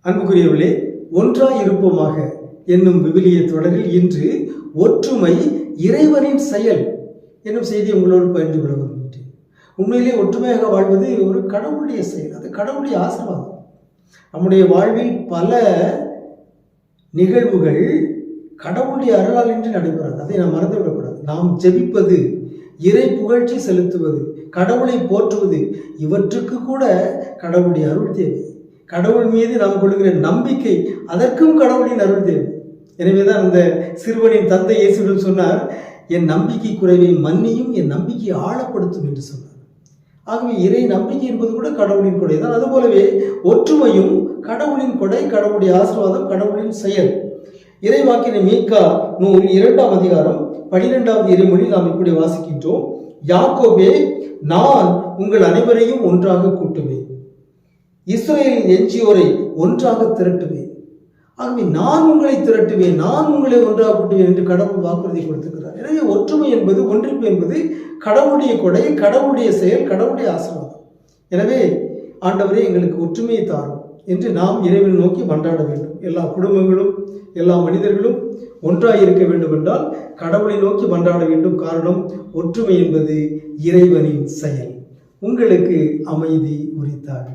அன்புக்குரியவர்களே, ஒன்றாய் இருப்போமாக என்னும் விவிலிய தொடரில் இன்று ஒற்றுமை இறைவனின் செயல் என்னும் செய்தி உங்களோடு பகிர்ந்து கொள்ள விரும்புகிறேன். உண்மையிலே ஒற்றுமையாக வாழ்வது ஒரு கடவுளுடைய செயல், அது கடவுளுடைய ஆசீர்வாதம். நம்முடைய வாழ்வில் பல நிகழ்வுகள் கடவுளுடைய அருளால் இன்றி நடைபெறாது. அதை நாம் மறந்துவிடக்கூடாது. நாம் ஜெபிப்பது, இறை புகழ்ச்சி செலுத்துவது, கடவுளை போற்றுவது, இவற்றுக்கு கூட கடவுளுடைய அருள் தேவை. கடவுள் மீது நாம் கொள்கிற நம்பிக்கை, அதற்கும் கடவுளின் அருள் தேவை. எனவேதான் அந்த சிறுவனின் தந்தை இயேசுவிடம் சொன்னார், என் நம்பிக்கை குறைவை மன்னியும், என் நம்பிக்கையை ஆழப்படுத்தும் என்று சொன்னார். ஆகவே இறை நம்பிக்கை என்பது கூட கடவுளின் கொடை தான். அதுபோலவே ஒற்றுமையும் கடவுளின் கொடை, கடவுளுடைய ஆசீர்வாதம், கடவுளின் செயல். இறைவாக்கின மீகா நூல் 2ஆம் அதிகாரம் 12வது இறைமொழி நாம் இப்படி வாசிக்கின்றோம். யாக்கோபே, நான் உங்கள் அனைவரையும் ஒன்றாக கூட்டுவேன், இஸ்ரவேலின் எஞ்சியோரை ஒன்றாக திரட்டுவேன். ஆகவே நான் உங்களை திரட்டுவேன், நான் உங்களை ஒன்றாக கூட்டுவேன் என்று கடவுள் வாக்குறுதி கொடுத்திருக்கிறார். எனவே ஒற்றுமை என்பது, ஒன்றிப்பு என்பது கடவுளுடைய கொடை, கடவுளுடைய செயல், கடவுளுடைய ஆசீர்வாதம். எனவே ஆண்டவரே, எங்களுக்கு ஒற்றுமையை தாரும் என்று நாம் இறைவனை நோக்கி மன்றாட வேண்டும். எல்லா குடும்பங்களும், எல்லா மனிதர்களும் ஒன்றாக இருக்க வேண்டும் என்றால் கடவுளை நோக்கி மன்றாட வேண்டும். காரணம், ஒற்றுமை என்பது இறைவனின் செயல். உங்களுக்கு அமைதி உரித்தாக.